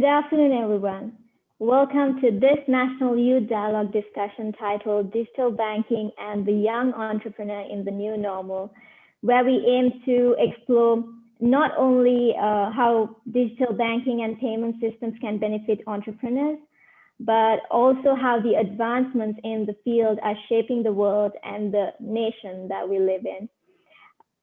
Good afternoon, everyone. Welcome to this National Youth Dialogue discussion titled Digital Banking and the Young Entrepreneur in the New Normal, where we aim to explore not only how digital banking and payment systems can benefit entrepreneurs, but also how the advancements in the field are shaping the world and the nation that we live in.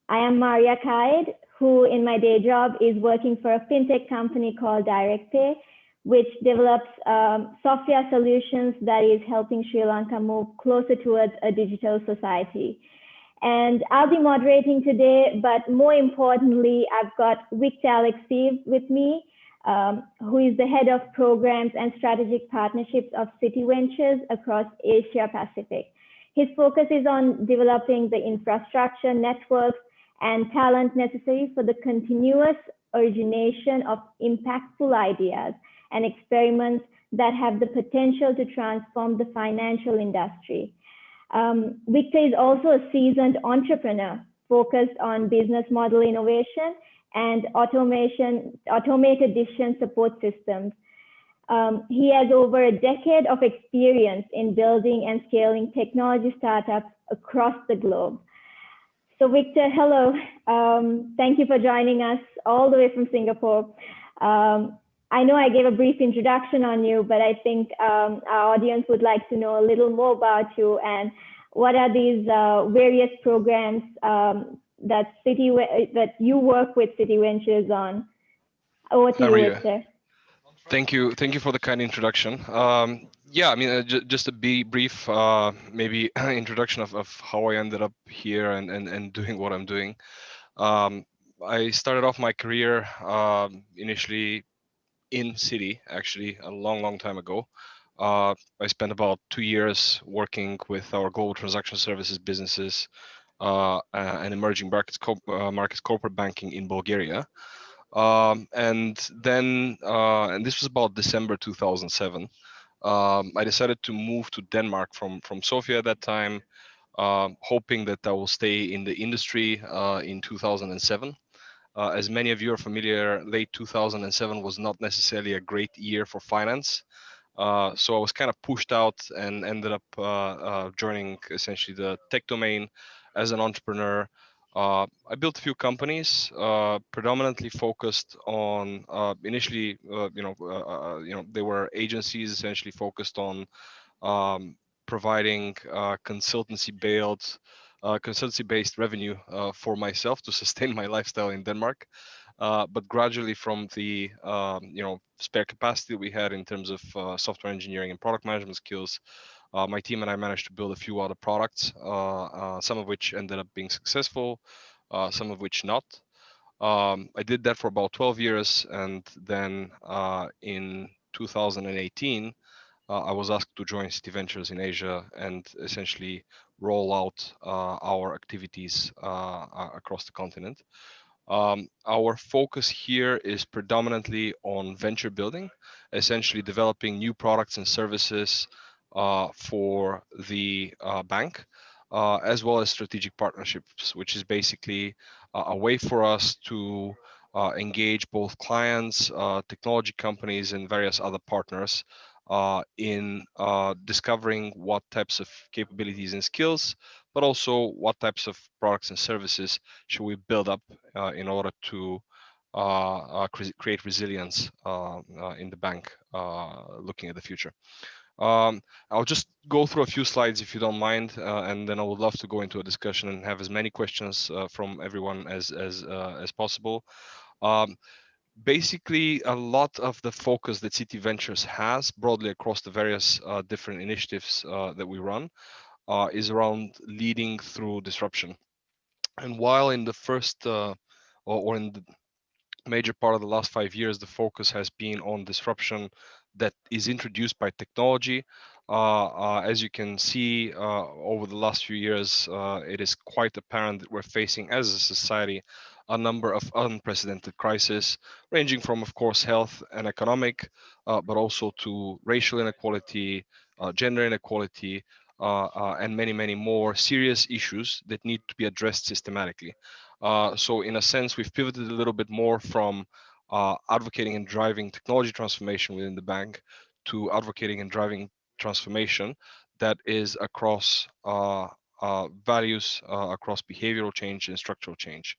I am Maria Kaid, who in my day job is working for a fintech company called DirectPay, which develops software solutions that is helping Sri Lanka move closer towards a digital society. And I'll be moderating today, but more importantly, I've got Victor Alexiev with me, who is the head of programs and strategic partnerships of City Ventures across Asia Pacific. His focus is on developing the infrastructure, networks, and talent necessary for the continuous origination of impactful ideas and experiments that have the potential to transform the financial industry. Victor is also a seasoned entrepreneur focused on business model innovation and automated decision support systems. He has over a decade of experience in building and scaling technology startups across the globe. So Victor, hello. Thank you for joining us all the way from Singapore. I know I gave a brief introduction on you, but I think our audience would like to know a little more about you and what are these various programs that you work with City Ventures on. Over to you, Victor. Thank you for the kind introduction. Yeah, I mean, just a brief, maybe introduction of how I ended up here and doing what I'm doing. I started off my career initially in City, actually, a long time ago. I spent about 2 years working with our global transaction services businesses and emerging markets corporate banking in Bulgaria. And this was about December 2007. I decided to move to Denmark from Sofia at that time, hoping that I will stay in the industry in 2007. As many of you are familiar, late 2007 was not necessarily a great year for finance. So I was kind of pushed out and ended up joining essentially the tech domain as an entrepreneur. I built a few companies, predominantly focused on initially, they were agencies essentially focused on providing consultancy-based revenue for myself to sustain my lifestyle in Denmark. But gradually, from the spare capacity we had in terms of software engineering and product management skills, my team and I managed to build a few other products, some of which ended up being successful, some of which not. I did that for about 12 years, and then in 2018, I was asked to join City Ventures in Asia and essentially roll out our activities across the continent. Our focus here is predominantly on venture building, essentially developing new products and services for the bank, as well as strategic partnerships, which is basically a way for us to engage both clients, technology companies, and various other partners in discovering what types of capabilities and skills, but also what types of products and services should we build up in order to create resilience in the bank looking at the future. I'll just go through a few slides if you don't mind, and then I would love to go into a discussion and have as many questions from everyone as possible. Basically, a lot of the focus that City Ventures has broadly across the various different initiatives that we run is around leading through disruption. And while in the first or in the major part of the last 5 years, the focus has been on disruption that is introduced by technology. As you can see, over the last few years, it is quite apparent that we're facing, as a society, a number of unprecedented crises, ranging from, of course, health and economic, but also to racial inequality, gender inequality, and many more serious issues that need to be addressed systematically. So in a sense, we've pivoted a little bit more from advocating and driving technology transformation within the bank to advocating and driving transformation that is across values, across behavioral change and structural change.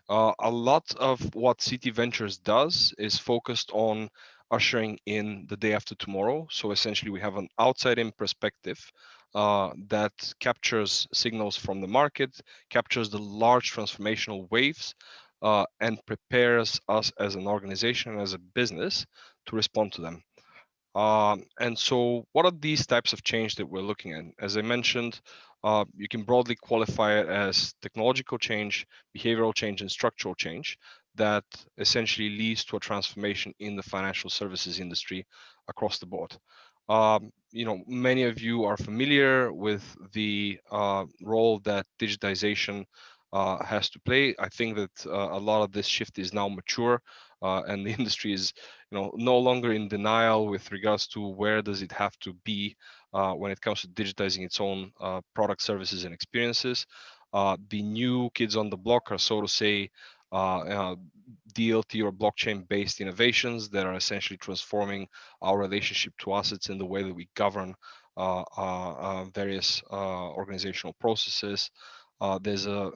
A lot of what City Ventures does is focused on ushering in the day after tomorrow. So essentially, we have an outside in perspective that captures signals from the market, captures the large transformational waves, and prepares us as an organization, as a business, to respond to them. And so, what are these types of change that we're looking at? As I mentioned, you can broadly qualify it as technological change, behavioral change, and structural change that essentially leads to a transformation in the financial services industry across the board. Many of you are familiar with the role that digitization has to play. I think that a lot of this shift is now mature, and the industry is no longer in denial with regards to where does it have to be when it comes to digitizing its own product, services, and experiences. The new kids on the block are, so to say, DLT or blockchain based innovations that are essentially transforming our relationship to assets in the way that we govern various organizational processes. There's a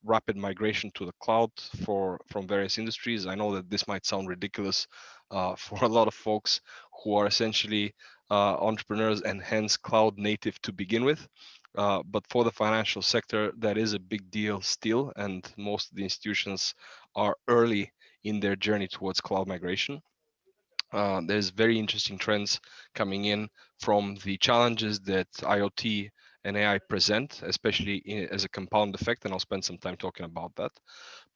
rapid migration to the cloud from various industries. I know that this might sound ridiculous for a lot of folks who are essentially entrepreneurs and hence cloud native to begin with. But for the financial sector, that is a big deal still, and most of the institutions are early in their journey towards cloud migration. There's very interesting trends coming in from the challenges that IoT and AI present, especially as a compound effect, and I'll spend some time talking about that.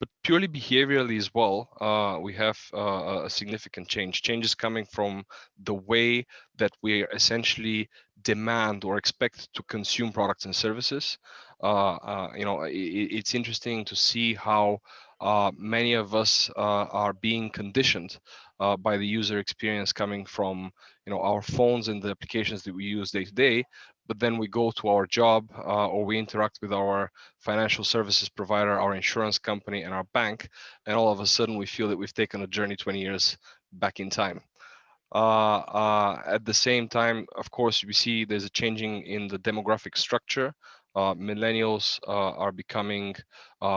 But purely behaviorally as well, we have a significant changes coming from the way that we essentially demand or expect to consume products and services. It's interesting to see how many of us are being conditioned by the user experience coming from our phones and the applications that we use day to day. But then we go to our job or we interact with our financial services provider, our insurance company, and our bank, and all of a sudden we feel that we've taken a journey 20 years back in time. At the same time, of course, we see there's a changing in the demographic structure. Millennials are becoming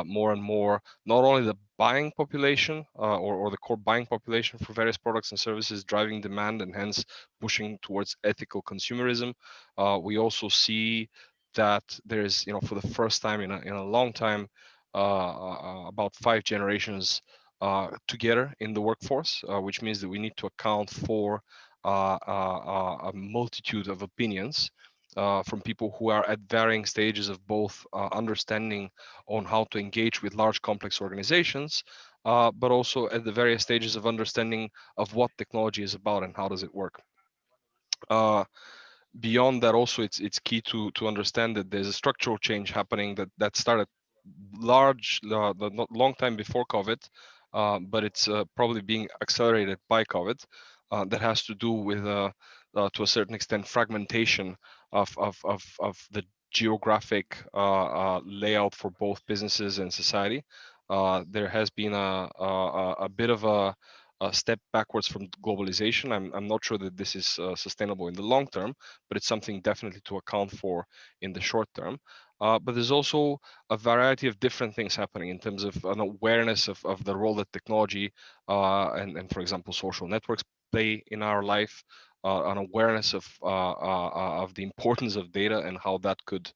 more and more not only the buying population or the core buying population for various products and services, driving demand and hence pushing towards ethical consumerism. We also see that there's, for the first time in a long time, about 5 generations together in the workforce, which means that we need to account for a multitude of opinions from people who are at varying stages of both understanding on how to engage with large complex organizations, but also at the various stages of understanding of what technology is about and how does it work. Beyond that, also it's key to understand that there's a structural change happening that started not long time before COVID, but it's probably being accelerated by COVID. That has to do with to a certain extent fragmentation of the geographic layout for both businesses and society. There has been a bit of a step backwards from globalization. I'm not sure that this is sustainable in the long term, but it's something definitely to account for in the short term. But there's also a variety of different things happening in terms of an awareness of the role that technology and, for example, social networks play in our life, an awareness of the importance of data and how that could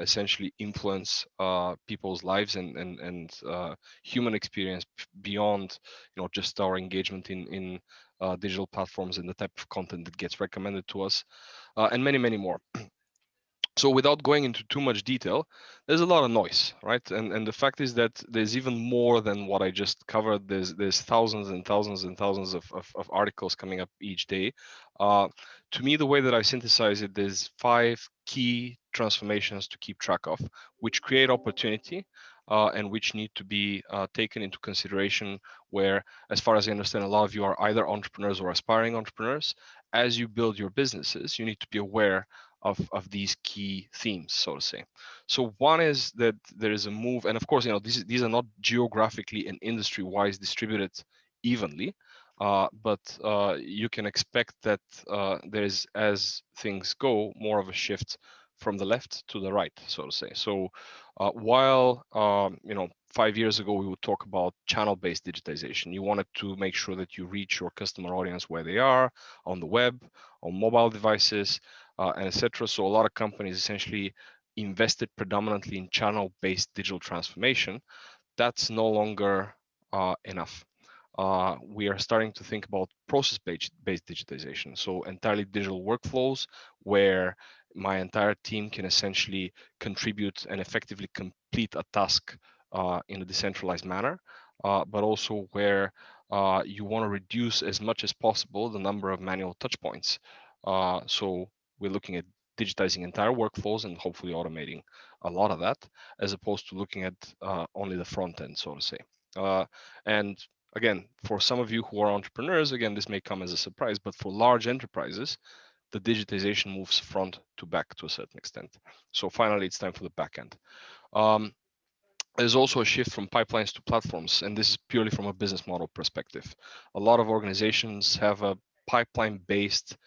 essentially influence people's lives and human experience beyond just our engagement in digital platforms and the type of content that gets recommended to us, and many more. So without going into too much detail, there's a lot of noise, right? And the fact is that there's even more than what I just covered. There's thousands and thousands and thousands of articles coming up each day. To me, the way that I synthesize it, there's 5 key transformations to keep track of, which create opportunity and which need to be taken into consideration. Where, as far as I understand, a lot of you are either entrepreneurs or aspiring entrepreneurs. As you build your businesses, you need to be aware of these key themes, so to say. So one is that there is a move, and of course, these are not geographically and industry-wise distributed evenly, but you can expect that there is, as things go, more of a shift from the left to the right, so to say. So while 5 years ago we would talk about channel-based digitization, you wanted to make sure that you reach your customer audience where they are, on the web, on mobile devices, and etc. So a lot of companies essentially invested predominantly in channel-based digital transformation. That's no longer enough. We are starting to think about process-based digitization. So entirely digital workflows where my entire team can essentially contribute and effectively complete a task in a decentralized manner, but also where you want to reduce as much as possible the number of manual touch points. So we're looking at digitizing entire workflows and hopefully automating a lot of that, as opposed to looking at only the front end, so to say. And again, for some of you who are entrepreneurs, again, this may come as a surprise, but for large enterprises, the digitization moves front to back to a certain extent. So finally, it's time for the back end. There's also a shift from pipelines to platforms, and this is purely from a business model perspective. A lot of organizations have a pipeline-based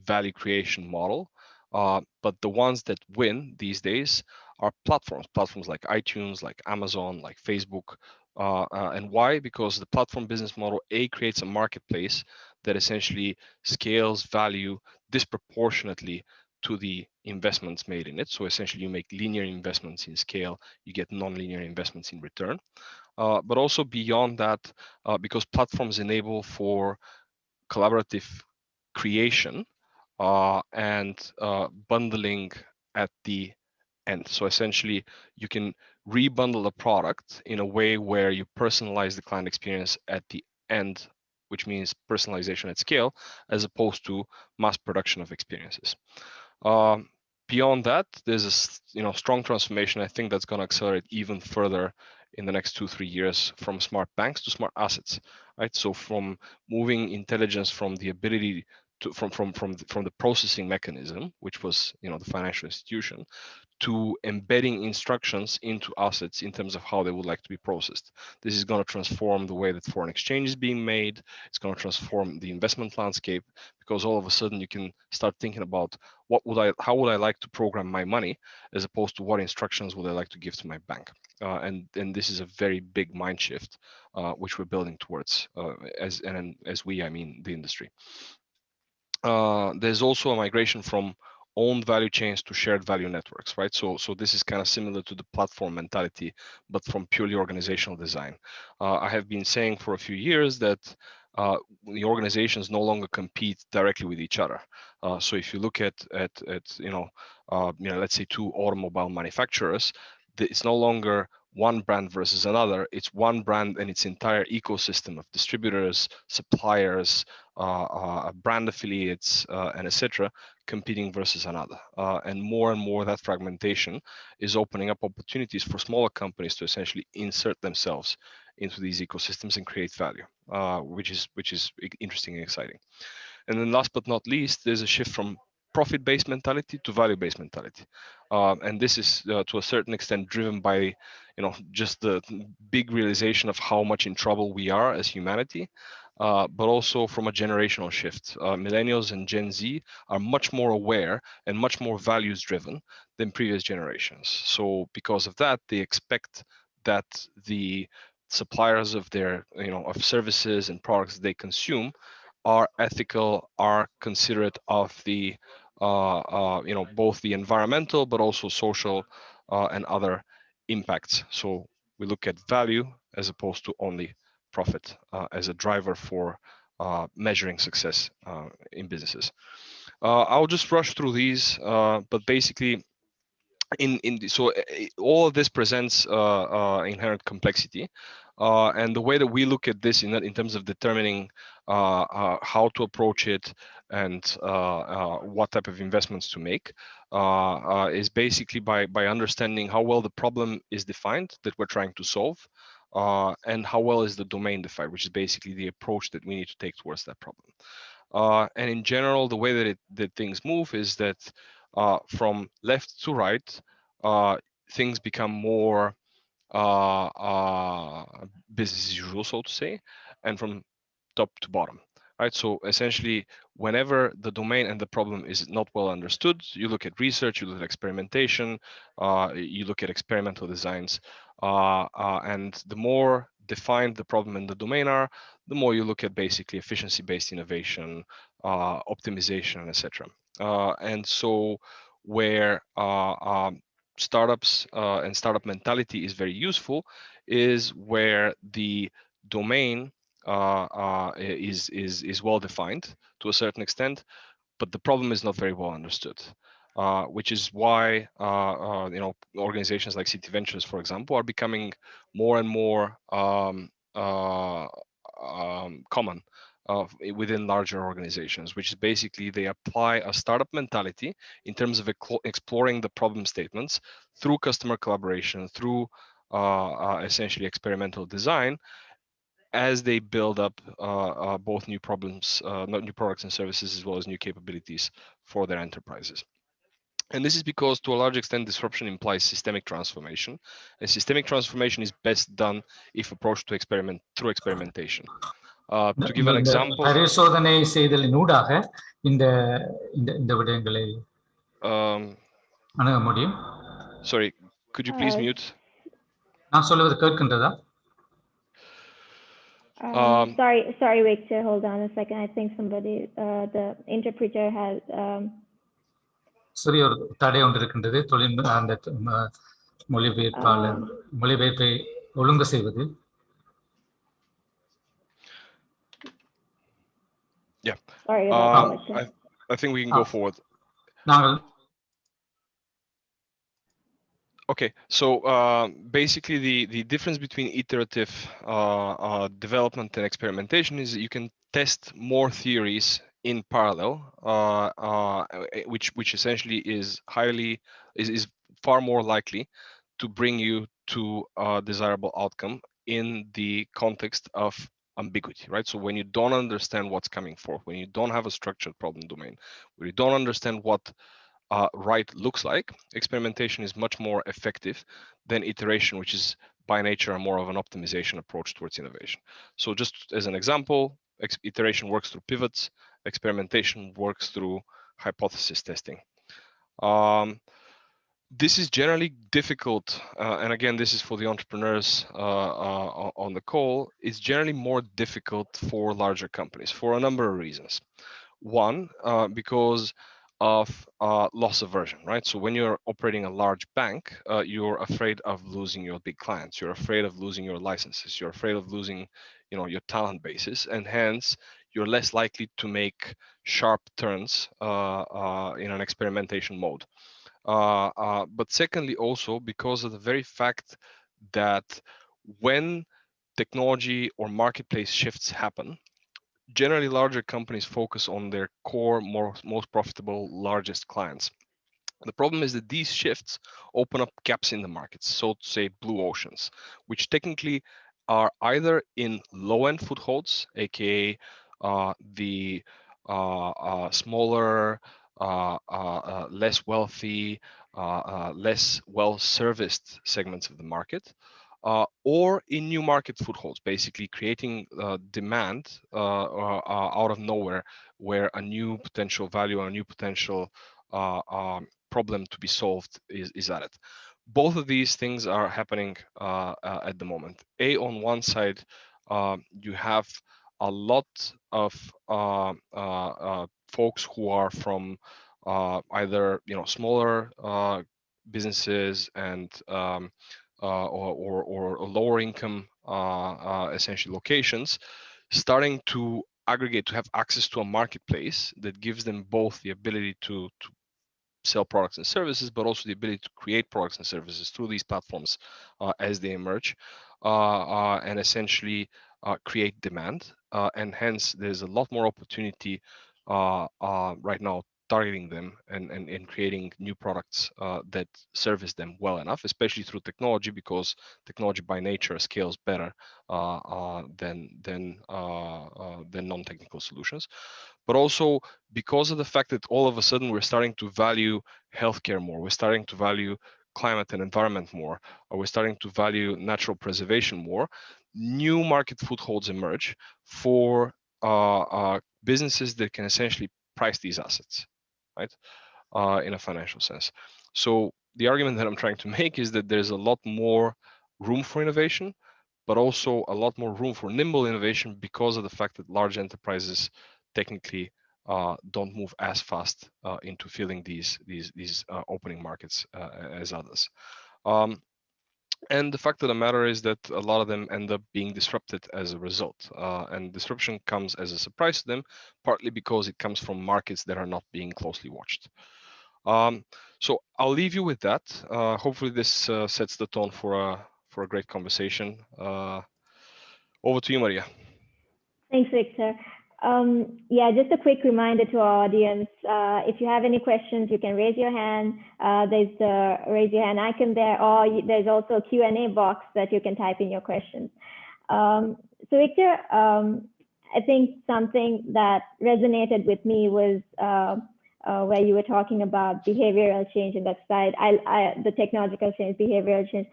value creation model, but the ones that win these days are platforms like iTunes, like Amazon, like Facebook. And why? Because the platform business model, creates a marketplace that essentially scales value disproportionately to the investments made in it. So essentially, you make linear investments in scale, you get non-linear investments in return. But also beyond that, because platforms enable for collaborative creation and bundling at the end. So essentially, you can rebundle a product in a way where you personalize the client experience at the end, which means personalization at scale, as opposed to mass production of experiences. Um, Beyond that, there's a strong transformation. I think that's going to accelerate even further in the next 2-3 years from smart banks to smart assets, right? So from moving intelligence from the ability to from the processing mechanism, which was the financial institution, to embedding instructions into assets in terms of how they would like to be processed. This is going to transform the way that foreign exchange is being made. It's going to transform the investment landscape, because all of a sudden you can start thinking about how would I like to program my money, as opposed to what instructions would I like to give to my bank. And this is a very big mind shift, which we're building towards, as we, I mean the industry. There's also a migration from owned value chains to shared value networks, right? So this is kind of similar to the platform mentality, but from purely organizational design. I have been saying for a few years that the organizations no longer compete directly with each other. So if you look at let's say two automobile manufacturers, it's no longer one brand versus another. It's one brand and its entire ecosystem of distributors, suppliers, brand affiliates, and etc., competing versus another. And more that fragmentation is opening up opportunities for smaller companies to essentially insert themselves into these ecosystems and create value, which is interesting and exciting. And then last but not least, there's a shift from profit-based mentality to value-based mentality. And this is to a certain extent driven by just the big realization of how much in trouble we are as humanity, but also from a generational shift. Millennials and Gen Z are much more aware and much more values driven than previous generations. So because of that, they expect that the suppliers of their of services and products they consume are ethical, are considerate of the both the environmental but also social and other impacts. So we look at value as opposed to only profit as a driver for measuring success in businesses. I'll just rush through these, but basically all of this presents inherent complexity, and the way that we look at this in terms of determining how to approach it and what type of investments to make is basically by understanding how well the problem is defined that we're trying to solve, and how well is the domain defined, which is basically the approach that we need to take towards that problem. And in general, the way that things move is that from left to right, things become more business as usual, so to say, and from top to bottom, right? So essentially, whenever the domain and the problem is not well understood, you look at research, you look at experimentation, you look at experimental designs, and the more defined the problem and the domain are, the more you look at basically efficiency-based innovation, optimization, etc. And so where startups and startup mentality is very useful is where the domain is well defined to a certain extent, but the problem is not very well understood. Which is why organizations like City Ventures, for example, are becoming more and more common within larger organizations, which is basically they apply a startup mentality in terms of exploring the problem statements through customer collaboration, through essentially experimental design, as they build up both new problems, not new products and services, as well as new capabilities for their enterprises. And this is because, to a large extent, disruption implies systemic transformation. And systemic transformation is best done if approached through experimentation. To give an example, பரிசோதனை செய்தலின் ஊடாக இந்த இந்த இந்த விடயங்களை அணுக முடியும். Sorry, could you please mute? நான் சொல்வது கேட்கின்றதா? Sorry, Victor, hold on a second. I think somebody, the interpreter has. சிறிய ஒரு தடை ஒன்று இருக்கின்றது தொழில் அந்த மொழிபெயர்ப்பாளர் மொழிபெயர்ப்பை ஒழுங்கு செய்வது. Yeah. Sorry about that. I think we can go forward. Okay, so basically the difference between iterative development and experimentation is that you can test more theories in parallel, which essentially is far more likely to bring you to a desirable outcome in the context of ambiguity, right? So when you don't understand what's coming forth, when you don't have a structured problem domain, when you don't understand what right looks like, experimentation is much more effective than iteration, which is by nature more of an optimization approach towards innovation. So just as an example, iteration works through pivots, experimentation works through hypothesis testing. This is generally difficult, and again, this is for the entrepreneurs on the call. It's generally more difficult for larger companies for a number of reasons. One, because of loss aversion, right? So when you're operating a large bank, you're afraid of losing your big clients. You're afraid of losing your licenses. You're afraid of losing, your talent bases, and hence you're less likely to make sharp turns in an experimentation mode. But secondly, also because of the very fact that when technology or marketplace shifts happen, generally larger companies focus on their core, most profitable, largest clients. The problem is that these shifts open up gaps in the markets, so to say blue oceans, which technically are either in low-end footholds, aka the smaller, less wealthy, less well-serviced segments of the market, or in new market footholds, basically creating demand out of nowhere, where a new potential value or a new potential problem to be solved is added. Both of these things are happening at the moment. On one side, you have a lot of folks who are from either smaller businesses and or lower income essentially locations, starting to aggregate, to have access to a marketplace that gives them both the ability to sell products and services, but also the ability to create products and services through these platforms as they emerge, and essentially create demand. And hence, there's a lot more opportunity right now targeting them and creating new products that service them well enough, especially through technology, because technology by nature scales better than non-technical solutions. But also because of the fact that all of a sudden we're starting to value healthcare more, we're starting to value climate and environment more, or we're starting to value natural preservation more, new market footholds emerge for businesses that can essentially price these assets, right, in a financial sense. So the argument that I'm trying to make is that there's a lot more room for innovation, but also a lot more room for nimble innovation because of the fact that large enterprises technically don't move as fast into filling these opening markets as others. And the fact of the matter is that a lot of them end up being disrupted as a result. And disruption comes as a surprise to them, partly because it comes from markets that are not being closely watched. So I'll leave you with that. Hopefully this sets the tone for a great conversation. Over to you, Maria. Thanks, Victor. Yeah, just a quick reminder to our audience. If you have any questions, you can raise your hand. There's the raise your hand icon there, or there's also a Q&A box that you can type in your questions. So Victor, I think something that resonated with me was where you were talking about behavioral change in that side, the technological change, behavioral change.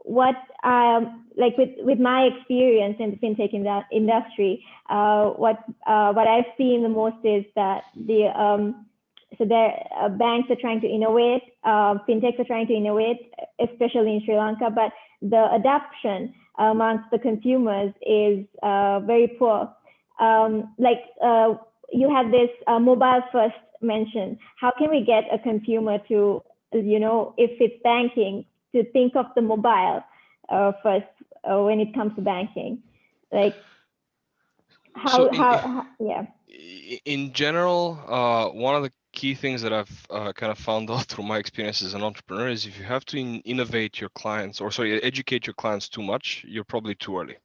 What like with my experience in the fintech industry, what I've seen the most is that banks are trying to innovate, fintechs are trying to innovate, especially in Sri Lanka, but the adoption amongst the consumers is very poor. You had this mobile first mention. How can we get a consumer to, if it's banking, to think of the mobile first when it comes to banking? Like yeah. In general, one of the key things that I've kind of found out through my experience as an entrepreneur is if you have to innovate your clients, or sorry, educate your clients too much, you're probably too early.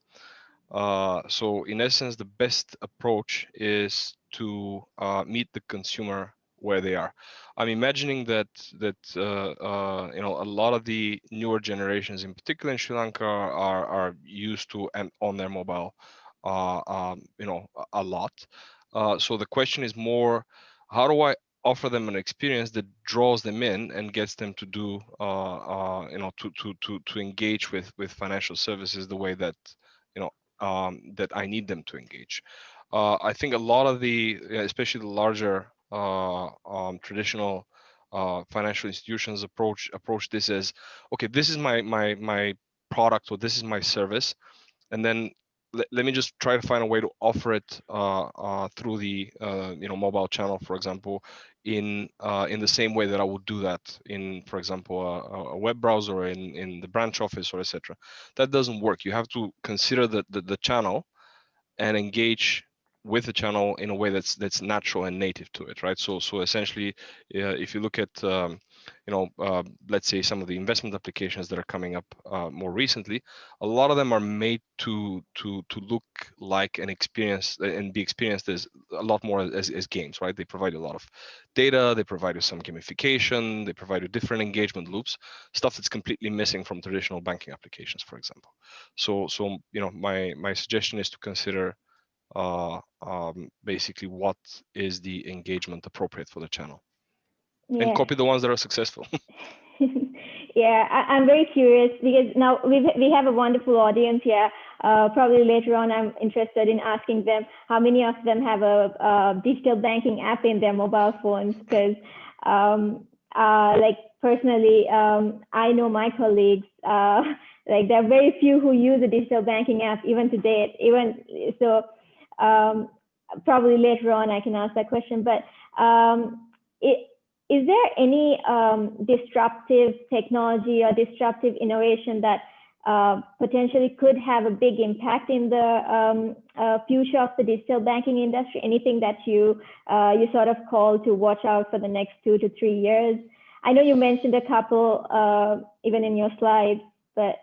So in essence, the best approach is to meet the consumer where they are. I'm imagining that a lot of the newer generations, in particular in Sri Lanka, are used to and on their mobile, a lot. So the question is more, how do I offer them an experience that draws them in and gets them to do, to engage with financial services the way that that I need them to engage. I think a lot of especially the larger traditional financial institutions approach this as, okay, this is my product, or this is my service, and then let me just try to find a way to offer it through the mobile channel, for example, in the same way that I would do that in, for example, a web browser, or in the branch office, or etc. That doesn't work. You have to consider the channel and engage with the channel in a way that's natural and native to it, right? So essentially, if you look at let's say some of the investment applications that are coming up more recently, a lot of them are made to look like an experience and be experienced as a lot more as games, right? They provide a lot of data, they provide you some gamification, they provide you different engagement loops, stuff that's completely missing from traditional banking applications, for example. So my suggestion is to consider basically what is the engagement appropriate for the channel, and copy the ones that are successful. Yeah, I'm very curious because now we have a wonderful audience here. Probably later on, I'm interested in asking them how many of them have a digital banking app in their mobile phones, because like personally, I know my colleagues, like there are very few who use a digital banking app even to date. Probably later on I can ask that question, but is there any disruptive technology or disruptive innovation that potentially could have a big impact in the future of the digital banking industry? Anything that you sort of call to watch out for the next 2 to 3 years? I know you mentioned a couple even in your slides, but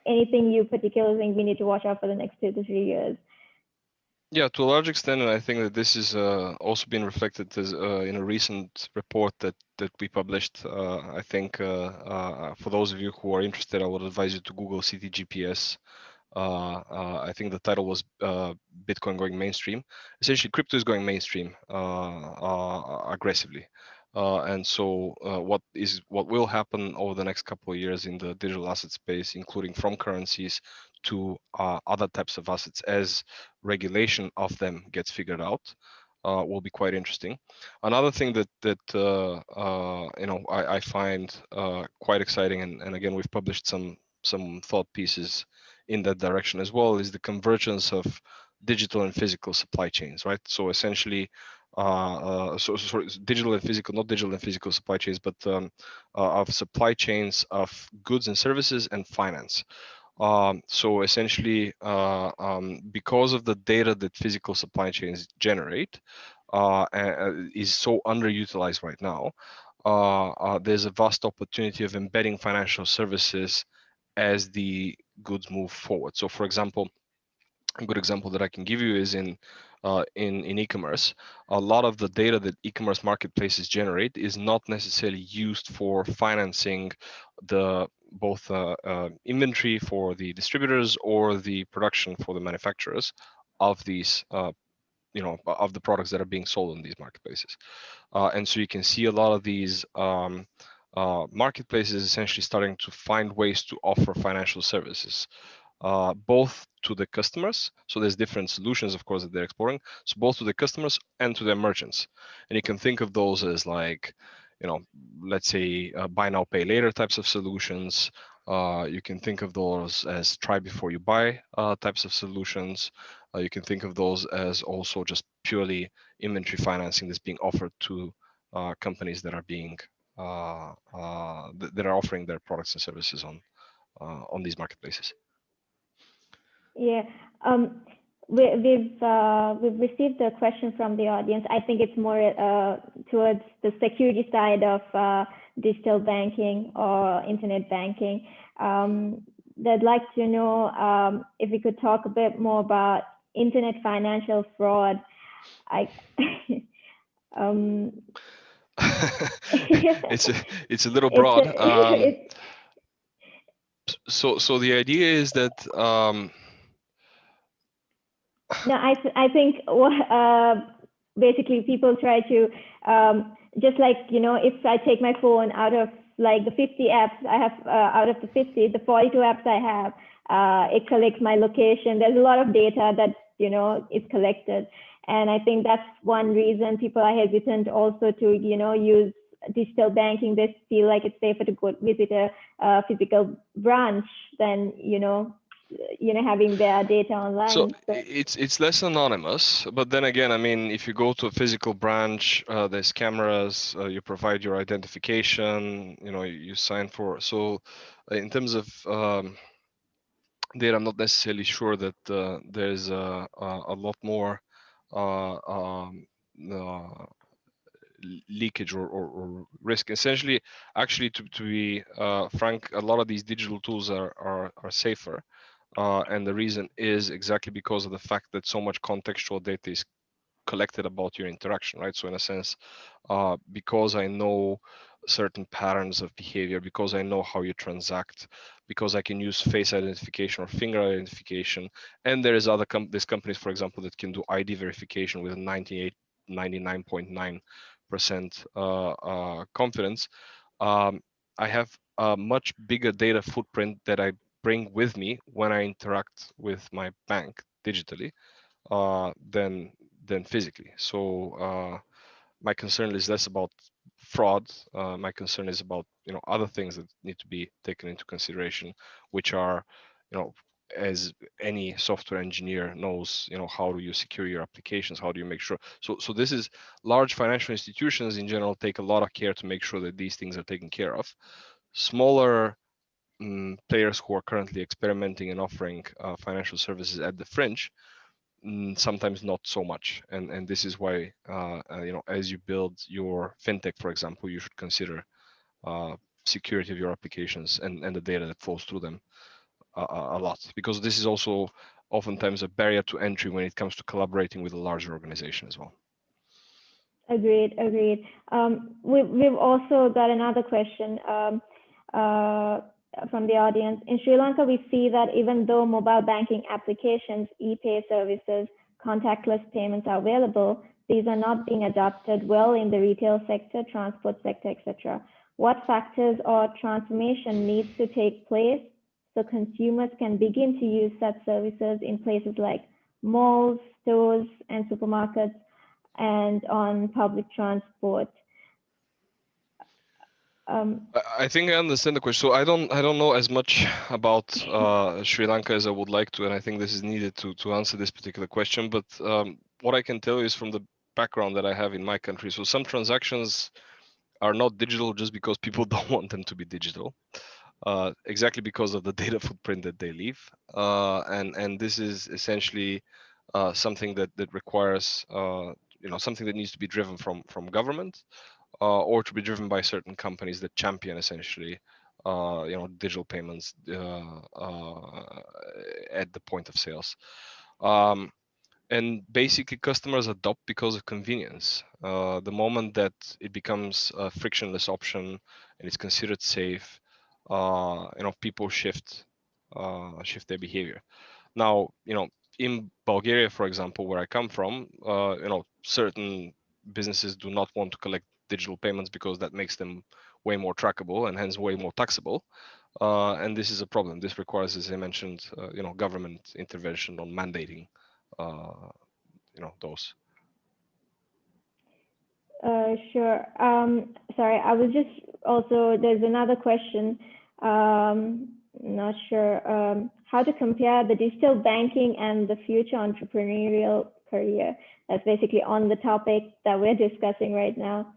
anything you particularly think we need to watch out for the next 2 to 3 years? Yeah, to a large extent, and I think that this is also been reflected as, in a recent report that we published. I think for those of you who are interested, I would advise you to Google CTGPS. I think the title was Bitcoin going mainstream. Essentially, crypto is going mainstream aggressively. And so what will happen over the next couple of years in the digital asset space, including from currencies to other types of assets as regulation of them gets figured out, will be quite interesting. Another thing that I find quite exciting, and again we've published some thought pieces in that direction as well, is the convergence of digital and physical supply chains, right? So essentially, sorry, digital and physical, not digital and physical supply chains, but of supply chains of goods and services and finance. So essentially, because of the data that physical supply chains generate is so underutilized right now, there's a vast opportunity of embedding financial services as the goods move forward. So for example, a good example that I can give you is in e-commerce. A lot of the data that e-commerce marketplaces generate is not necessarily used for financing the both inventory for the distributors or the production for the manufacturers of these of the products that are being sold on these marketplaces. And so you can see a lot of these marketplaces essentially starting to find ways to offer financial services, both to the customers. So there's different solutions, of course, that they're exploring. So both to the customers and to their merchants. And you can think of those as like, let's say buy now, pay later types of solutions. You can think of those as try before you buy types of solutions. You can think of those as also just purely inventory financing that's being offered to companies that are being that are offering their products and services on these marketplaces. Yeah, we've received a question from the audience. I think it's more towards the security side of digital banking or internet banking. They'd like to know if we could talk a bit more about internet financial fraud. It's a little broad. So the idea is that no, I think basically people try to just like, if I take my phone out of like the 50 apps I have, out of the 50, the 42 apps I have, it collects my location. There's a lot of data that is collected, and I think that's one reason people are hesitant also to use digital banking. They feel like it's safer to go visit a physical branch than having their data online. So it's less anonymous, but then again, I mean, if you go to a physical branch, there's cameras, you provide your identification, you sign for. So in terms of data, I'm not necessarily sure that there's a lot more leakage or risk. Essentially, actually, to be frank, a lot of these digital tools are safer. And the reason is exactly because of the fact that so much contextual data is collected about your interaction, right? So in a sense, because I know certain patterns of behavior, because I know how you transact, because I can use face identification or finger identification, and there is other these companies, for example, that can do ID verification with a 99.9% confidence. I have a much bigger data footprint that I bring with me when I interact with my bank digitally than physically. So my concern is less about fraud. My concern is about other things that need to be taken into consideration, which are as any software engineer knows, how do you secure your applications? How do you make sure? So this is large financial institutions in general take a lot of care to make sure that these things are taken care of. Smaller players who are currently experimenting and offering financial services at the fringe, sometimes not so much. And this is why, as you build your fintech, for example, you should consider security of your applications and the data that flows through them a lot, because this is also oftentimes a barrier to entry when it comes to collaborating with a larger organization as well. Agreed. We've also got another question from the audience. In Sri Lanka, we see that even though mobile banking applications, e-pay services, contactless payments are available, these are not being adopted well in the retail sector, transport sector, etc. What factors or transformation needs to take place so consumers can begin to use such services in places like malls, stores, and supermarkets, and on public transport? I think I understand the question. So I don't know as much about Sri Lanka as I would like to, and I think this is needed to answer this particular question. But what I can tell you is from the background that I have in my country. So some transactions are not digital just because people don't want them to be digital, exactly because of the data footprint that they leave. And this is essentially something that requires something that needs to be driven from government. Or to be driven by certain companies that champion essentially, digital payments at the point of sales. And basically, customers adopt because of convenience. The moment that it becomes a frictionless option and it's considered safe, people shift their behavior. Now, in Bulgaria, for example, where I come from, certain businesses do not want to collect digital payments because that makes them way more trackable and hence way more taxable. And this is a problem. This requires, as I mentioned, government intervention on mandating, those. Sure. Sorry, I was just also, there's another question. Not sure how to compare the digital banking and the future entrepreneurial career. That's basically on the topic that we're discussing right now.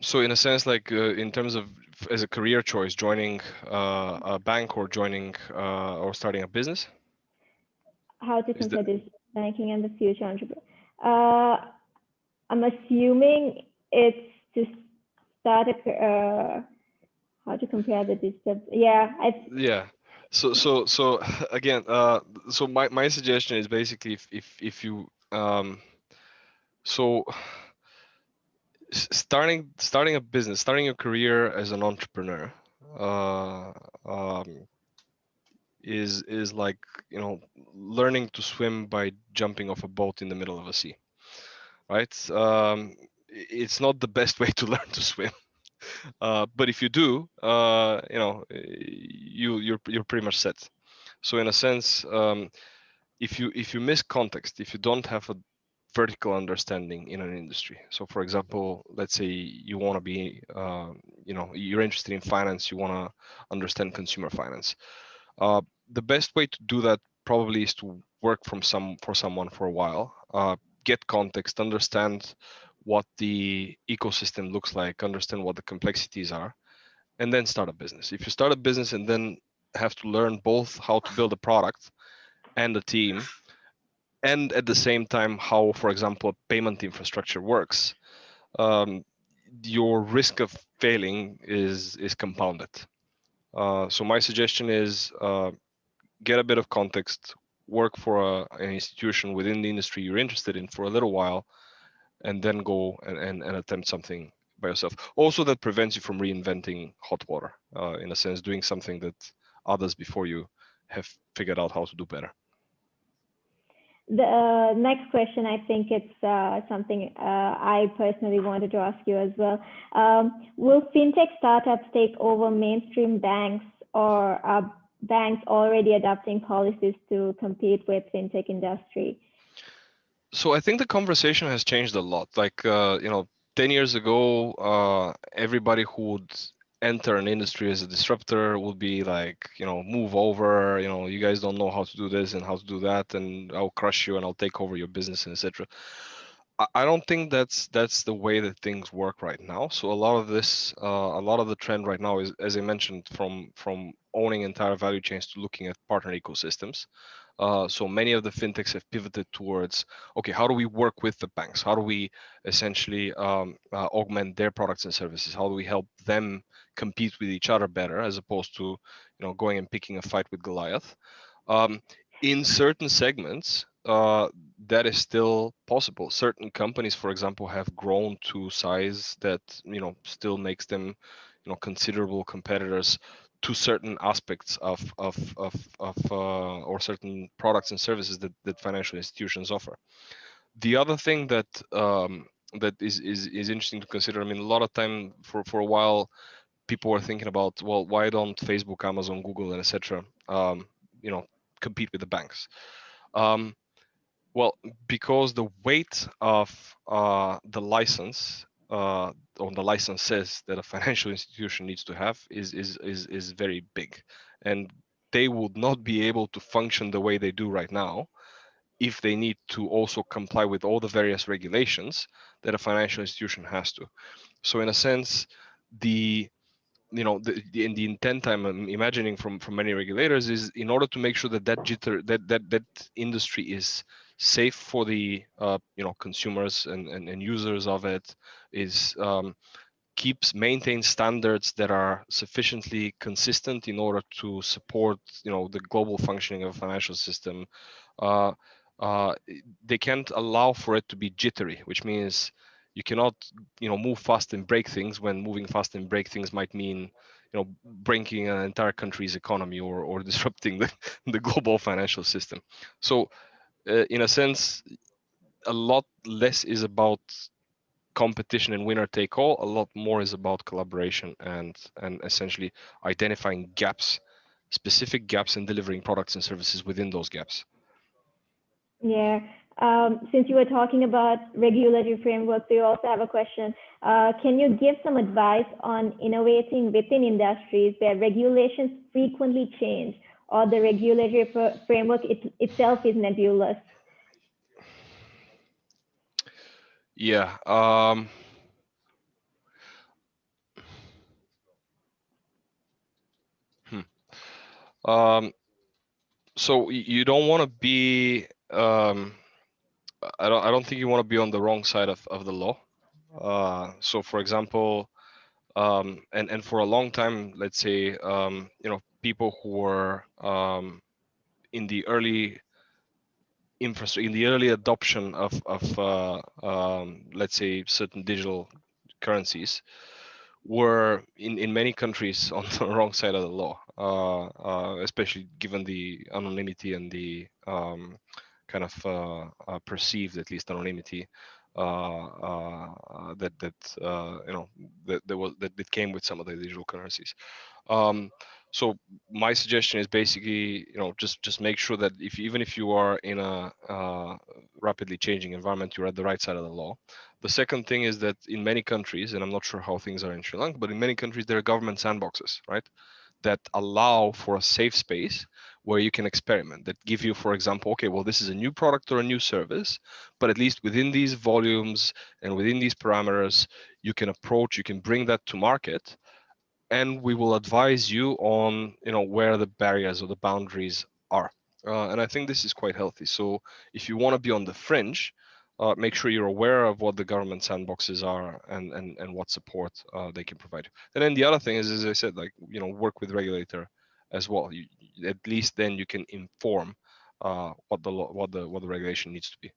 So in a sense, like in terms of as a career choice, joining a bank or joining or starting a business? How to compare digital banking and the future entrepreneur? I'm assuming it's to start a how to compare the digital. Yeah. Yeah. So again, so my suggestion is basically if you so starting a business, starting your career as an entrepreneur, is like learning to swim by jumping off a boat in the middle of a sea, right? It's not the best way to learn to swim. But if you do, you're pretty much set. So in a sense, if you miss context, if you don't have a vertical understanding in an industry. So for example, let's say you want to be, you're interested in finance, you want to understand consumer finance. The best way to do that probably is to work for someone for a while, get context, understand what the ecosystem looks like, understand what the complexities are, and then start a business. If you start a business and then have to learn both how to build a product and a team, and at the same time how, for example, payment infrastructure works, your risk of failing is compounded. So my suggestion is get a bit of context, work for an institution within the industry you're interested in for a little while, and then go and attempt something by yourself. Also, that prevents you from reinventing hot water, in a sense, doing something that others before you have figured out how to do better. The next question, I think it's something I personally wanted to ask you as well. Will fintech startups take over mainstream banks, or are banks already adopting policies to compete with fintech industry? So I think the conversation has changed a lot. Like, 10 years ago, everybody who would enter an industry as a disruptor would be like, move over, you guys don't know how to do this and how to do that, and I'll crush you and I'll take over your business and etc. I don't think that's the way that things work right now. So a lot of the trend right now is, as I mentioned, from owning entire value chains to looking at partner ecosystems. So many of the fintechs have pivoted towards, okay, how do we work with the banks? How do we essentially augment their products and services? How do we help them compete with each other better, as opposed to, going and picking a fight with Goliath? In certain segments, that is still possible. Certain companies, for example, have grown to size that still makes them considerable competitors to certain aspects of or certain products and services that financial institutions offer. The other thing that that is interesting to consider. I mean, a lot of time for a while, people were thinking about, well, why don't Facebook, Amazon, Google, and etc. You know, compete with the banks? Um, well, because the weight of the license or the licenses that a financial institution needs to have is very big, and they would not be able to function the way they do right now if they need to also comply with all the various regulations that a financial institution has to. So in a sense, the in the intent I'm imagining from many regulators is in order to make sure that that industry is safe for the consumers and users of it, is maintain standards that are sufficiently consistent in order to support the global functioning of a financial system. uh, uh, they can't allow for it to be jittery, which means you cannot move fast and break things, when moving fast and break things might mean breaking an entire country's economy, or disrupting the global financial system. So in a sense, a lot less is about competition and winner take all. A lot more is about collaboration and essentially identifying gaps, specific gaps, and delivering products and services within those gaps. Yeah. Since you were talking about regulatory frameworks, we also have a question. Can you give some advice on innovating within industries where regulations frequently change, or the regulatory framework itself is nebulous? Yeah. So you don't want to be. I don't think you want to be on the wrong side of the law. So, for example, and for a long time, let's say, people who were in the early infrastructure, in the early adoption of let's say certain digital currencies, were in many countries on the wrong side of the law, especially given the anonymity and the kind of perceived, at least, anonymity that came with some of the digital currencies. So my suggestion is basically, just make sure that even if you are in a rapidly changing environment, you're at the right side of the law. The second thing is that in many countries, and I'm not sure how things are in Sri Lanka, but in many countries there are government sandboxes, right, that allow for a safe space where you can experiment, that give you, for example, okay, well, this is a new product or a new service, but at least within these volumes and within these parameters, you can bring that to market, and we will advise you on where the barriers or the boundaries are. And I think this is quite healthy. So if you want to be on the fringe, make sure you're aware of what the government sandboxes are and what support they can provide. And then the other thing is, as I said, like, work with regulator as well. At least then you can inform what the regulation needs to be.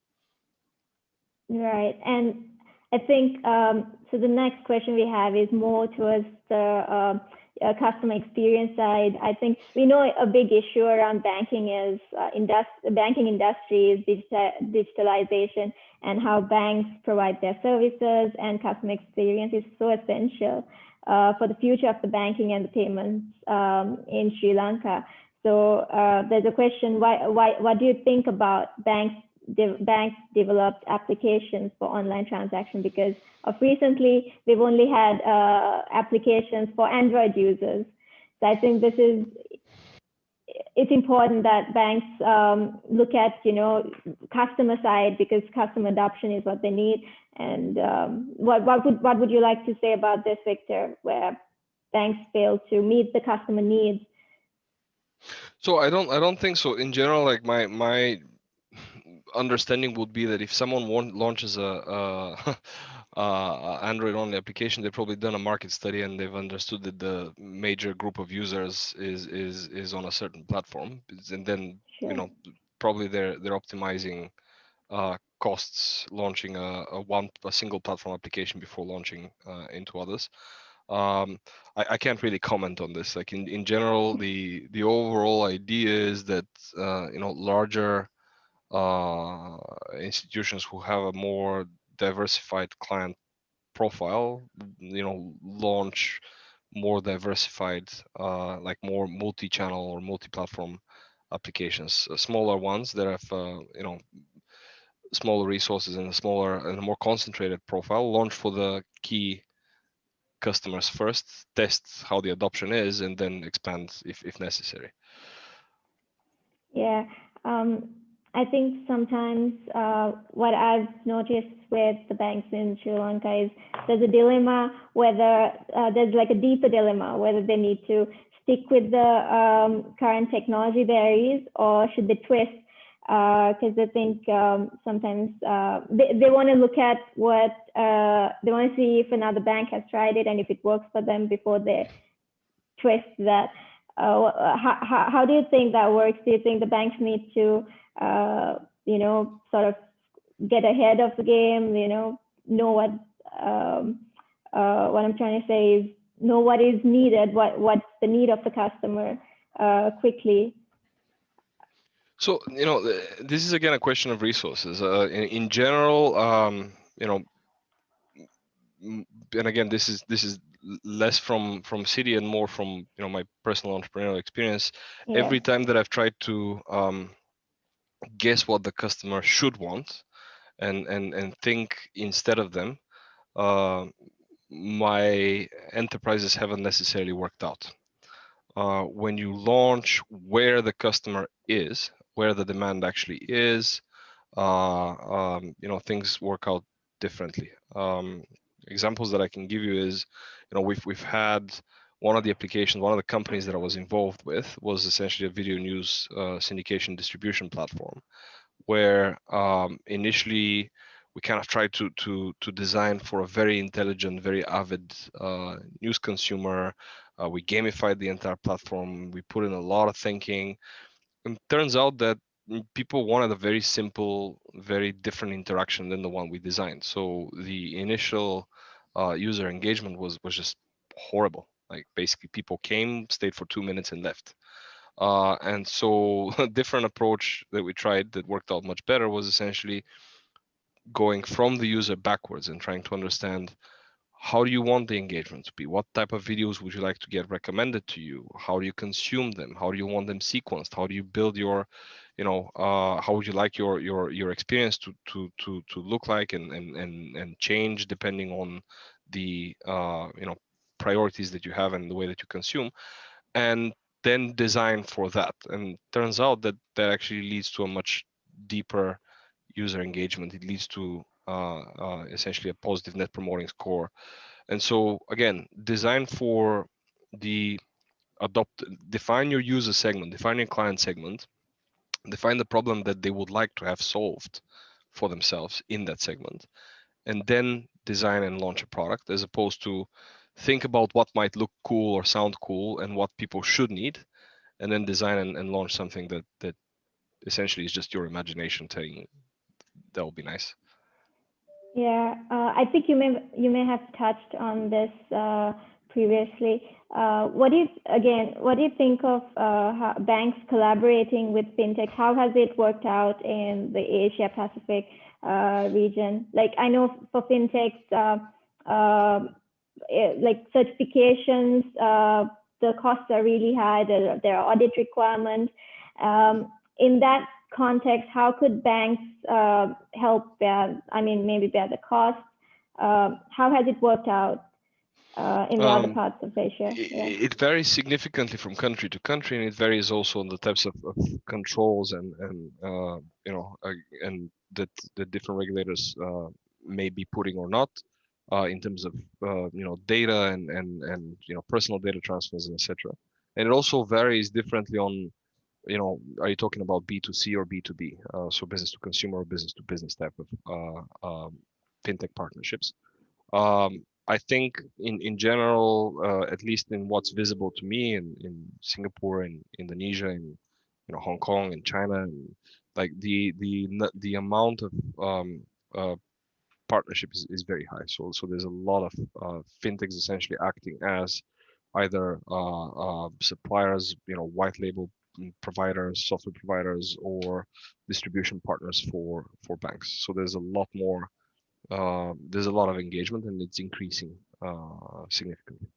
Right. And I think so. The next question we have is more towards the customer experience side. I think we know a big issue around banking is banking industry is digitalization, and how banks provide their services, and customer experience is so essential for the future of the banking and the payments in Sri Lanka. So there's a question: what do you think about banks developed applications for online transaction? Because of recently, they've only had applications for Android users. So I think it's important that banks look at customer side, because customer adoption is what they need. And what would you like to say about this, Victor, where banks fail to meet the customer needs? So I don't think so. In general, like my understanding would be that if someone launches a Android only application, they've probably done a market study and they've understood that the major group of users is on a certain platform, and then Sure. probably they're optimizing costs, launching a single platform application before launching into others. I can't really comment on this. Like in general, the overall idea is that larger institutions who have a more diversified client profile, launch more diversified, like more multi-channel or multi-platform applications. Smaller ones that have, smaller resources and a smaller and a more concentrated profile, launch for the key customers first, test how the adoption is, and then expand if necessary. Yeah, I think sometimes what I've noticed with the banks in Sri Lanka is there's a dilemma whether there's like a deeper dilemma whether they need to stick with the current technology there is, or should they twist? Because I think sometimes they want to look at what they want to see if another bank has tried it and if it works for them before they twist that. How do you think that works? Do you think the banks need to, sort of get ahead of the game? Know what I'm trying to say is know what is needed, what's the need of the customer quickly. So, this is again a question of resources. In general, and again, this is less from city and more from my personal entrepreneurial experience. Yeah. Every time that I've tried to guess what the customer should want and think instead of them, my enterprises haven't necessarily worked out. When you launch where the customer is, where the demand actually is, things work out differently. Examples that I can give you is, we've had one of the applications, one of the companies that I was involved with was essentially a video news syndication distribution platform, where initially we kind of tried to design for a very intelligent, very avid news consumer. We gamified the entire platform. We put in a lot of thinking, and turns out that people wanted a very simple, very different interaction than the one we designed. So the initial user engagement was just horrible. Like basically, people came, stayed for 2 minutes, and left. And so a different approach that we tried that worked out much better was essentially going from the user backwards and trying to understand how do you want the engagement to be? What type of videos would you like to get recommended to you? How do you consume them? How do you want them sequenced? How do you build your, how would you like your experience to look like and change depending on the priorities that you have and the way that you consume, and then design for that. And turns out that that actually leads to a much deeper user engagement. It leads to essentially a positive net promoting score. And so again, design for the define your user segment, define your client segment, define the problem that they would like to have solved for themselves in that segment, and then design and launch a product, as opposed to think about what might look cool or sound cool and what people should need, and then design and launch something that essentially is just your imagination saying that would be nice. Yeah, I think you may have touched on this previously. What do you think of banks collaborating with fintech? How has it worked out in the Asia Pacific region? Like I know for fintechs, like certifications, the costs are really high. There are audit requirements. In that context, how could banks help bear, maybe bear the cost? How has it worked out in the other parts of Asia? It varies significantly from country to country, and it varies also on the types of controls and that the different regulators may be putting or not in terms of data and personal data transfers, etc. And it also varies differently on, are you talking about B2C or B2B? So business to consumer or business to business type of fintech partnerships. I think in general, at least in what's visible to me in Singapore and Indonesia and Hong Kong and China, and like the amount of partnership is very high. So there's a lot of fintechs essentially acting as either suppliers, white label providers, software providers, or distribution partners for banks. So there's a lot more. There's a lot of engagement, and it's increasing significantly.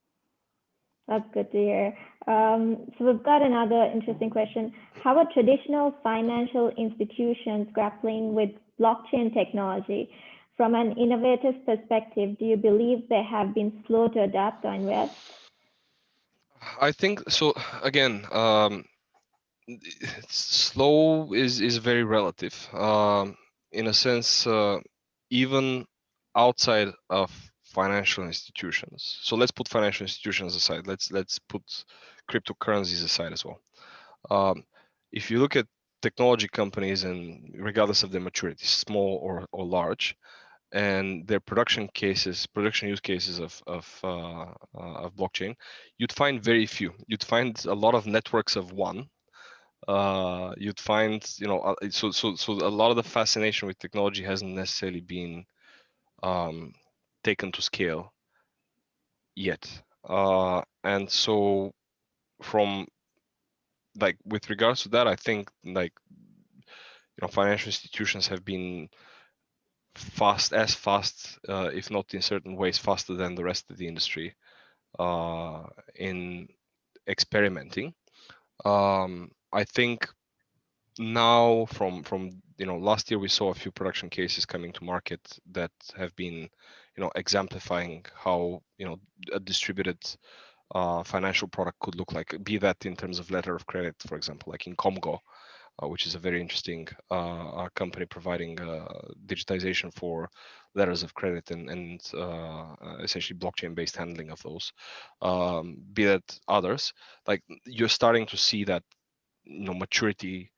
That's good to hear. So we've got another interesting question. How are traditional financial institutions grappling with blockchain technology? From an innovative perspective, do you believe they have been slow to adapt or invest? I think so. Again, slow is very relative. In a sense, even outside of financial institutions. So let's put financial institutions aside. Let's put cryptocurrencies aside as well. If you look at technology companies, and regardless of their maturity, small or large, and their production use cases of blockchain, you'd find very few. You'd find a lot of networks of one. You'd find, so a lot of the fascination with technology hasn't necessarily been taken to scale yet. And so from with regards to that, I think financial institutions have been fast, if not in certain ways faster than the rest of the industry in experimenting. I think now from last year we saw a few production cases coming to market that have been exemplifying how a distributed financial product could look like, be that in terms of letter of credit, for example, like in Comgo, which is a very interesting company providing digitization for letters of credit and essentially blockchain-based handling of those. Be that others, like you're starting to see that maturity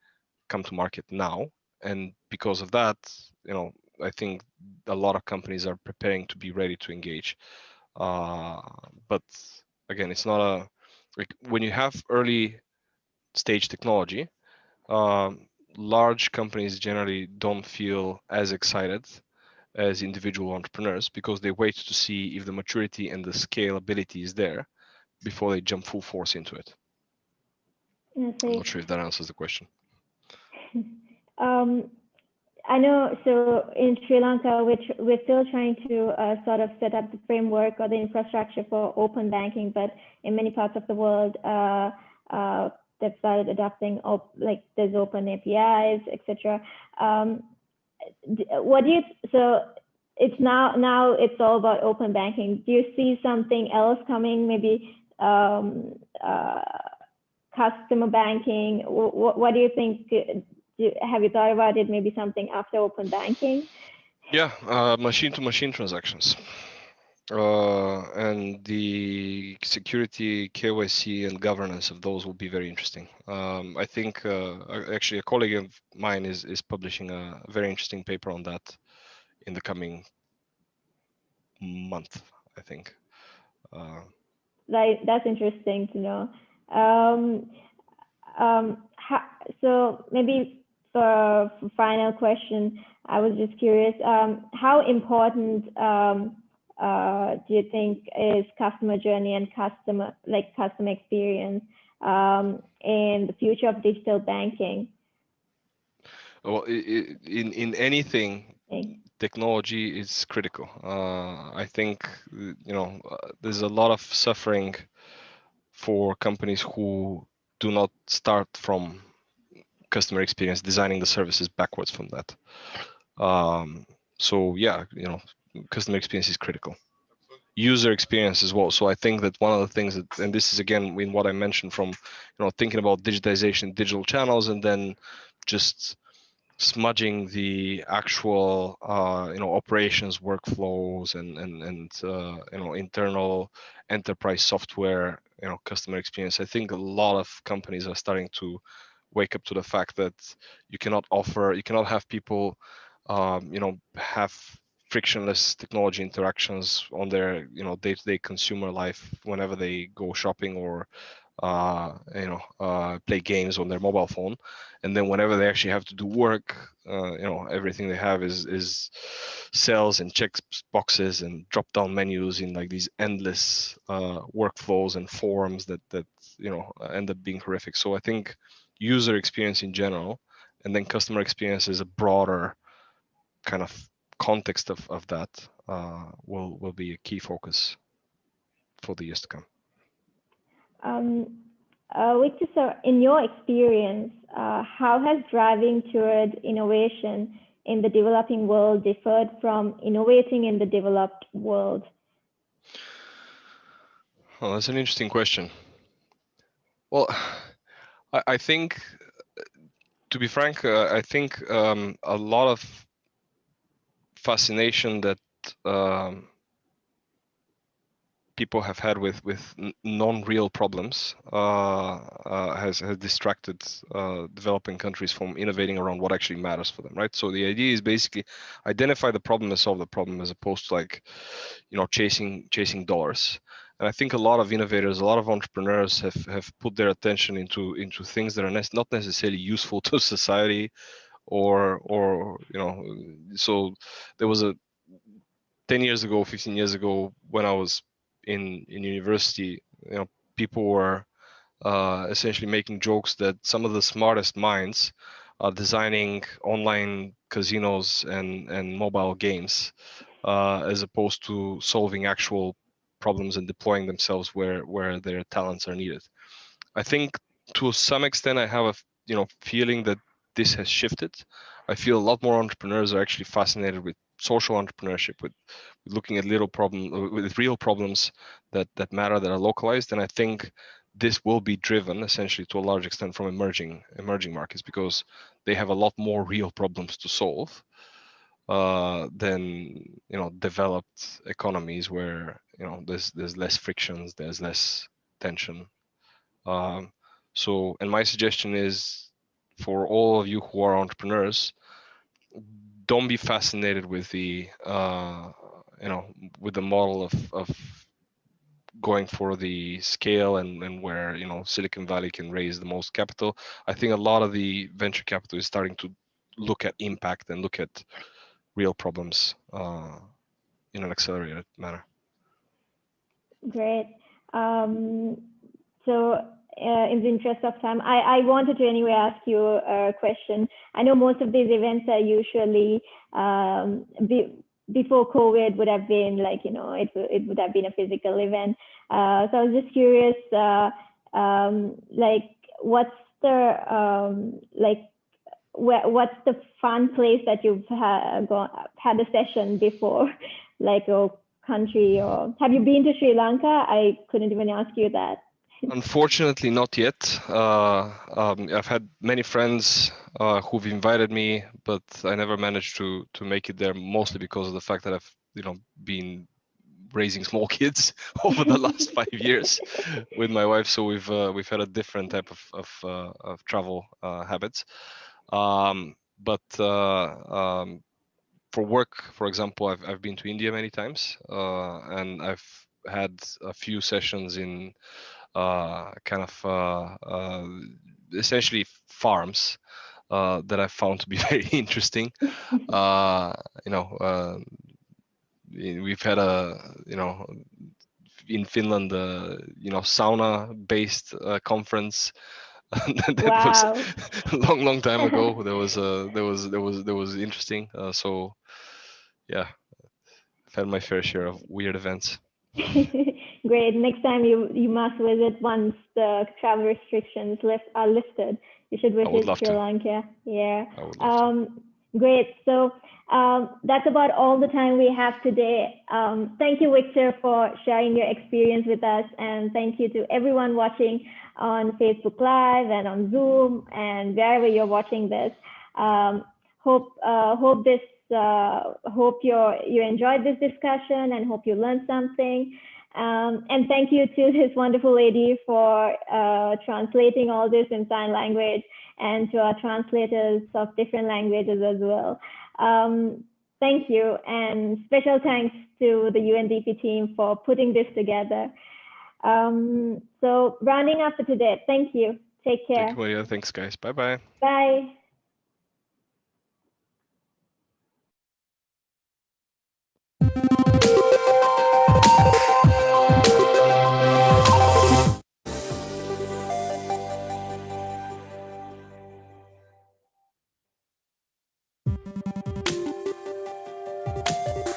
come to market now, and because of that, I think a lot of companies are preparing to be ready to engage. But again, it's not when you have early stage technology. Large companies generally don't feel as excited as individual entrepreneurs because they wait to see if the maturity and the scalability is there before they jump full force into it. I'm not sure if that answers the question. I know, so in Sri Lanka, we're still trying to sort of set up the framework or the infrastructure for open banking, but in many parts of the world, they've started adopting, there's open APIs, etc. So it's now it's all about open banking. Do you see something else coming, maybe customer banking? What do you think? Have you thought about it? Maybe something after open banking? Yeah, machine-to-machine transactions. And the security, KYC, and governance of those will be very interesting. I think actually a colleague of mine is publishing a very interesting paper on that in the coming month, I think. That's interesting to know. So maybe for final question, I was just curious, how important do you think is customer journey and customer experience in the future of digital banking? Well, in anything, technology is critical. I think there's a lot of suffering for companies who do not start from customer experience, designing the services backwards from that. So yeah, customer experience is critical. User experience as well. So I think that one of the things that, and this is again in what I mentioned from, thinking about digitization, digital channels, and then just smudging the actual, operations workflows and internal enterprise software, customer experience. I think a lot of companies are starting to wake up to the fact that you cannot have people, have frictionless technology interactions on their, day-to-day consumer life whenever they go shopping or, play games on their mobile phone, and then whenever they actually have to do work, everything they have is cells and check boxes and drop-down menus in like these endless workflows and forms that end up being horrific. So I think user experience in general, and then customer experience is a broader kind of context of that will be a key focus for the years to come. Victor, so in your experience, how has driving toward innovation in the developing world differed from innovating in the developed world? Well, that's an interesting question. Well, I think, to be frank, I think a lot of fascination that people have had with non-real problems has distracted developing countries from innovating around what actually matters for them, right? So the idea is basically identify the problem and solve the problem, as opposed to, like, chasing dollars. And I think a lot of innovators, a lot of entrepreneurs have put their attention into things that are not necessarily useful to society, or so there was a 10 years ago, 15 years ago, when I was in university, people were essentially making jokes that some of the smartest minds are designing online casinos and mobile games, as opposed to solving actual problems and deploying themselves where their talents are needed. I think to some extent I have a feeling that this has shifted. I feel a lot more entrepreneurs are actually fascinated with social entrepreneurship, with looking at real problems that matter, that are localized. And I think this will be driven essentially to a large extent from emerging markets, because they have a lot more real problems to solve than developed economies, where there's less frictions, there's less tension. So, and my suggestion is, for all of you who are entrepreneurs, don't be fascinated with the with the model of going for the scale and where Silicon Valley can raise the most capital. I think a lot of the venture capital is starting to look at impact and look at real problems in an accelerated manner. Great. So in the interest of time, I wanted to anyway ask you a question. I know most of these events are usually before COVID would have been like, it would have been a physical event. So I was just curious, like, what's the fun place that you've had a session before, like a country, or have you been to Sri Lanka? I couldn't even ask you that. Unfortunately, not yet. I've had many friends who've invited me, but I never managed to make it there, mostly because of the fact that I've been raising small kids over the last 5 years with my wife. So we've had a different type of travel habits. But for work, for example, I've been to India many times, and I've had a few sessions in essentially farms that I found to be very interesting. We've had in Finland, sauna-based conference. That Wow. was a long time ago. There was interesting. So yeah, I've had my fair share of weird events. Great. Next time you must visit once the travel restrictions are lifted. You should visit Sri Lanka. Yeah. I would love to. Great. So that's about all the time we have today. Thank you, Victor, for sharing your experience with us, and thank you to everyone watching on Facebook Live and on Zoom and wherever you're watching this. Hope you enjoyed this discussion, and hope you learned something. And thank you to this wonderful lady for translating all this in sign language, and to our translators of different languages as well. Thank you, and special thanks to the UNDP team for putting this together. So rounding up for today, thank you. Take care. Thank you, Maria. Thanks, guys. Bye-bye. Bye. you.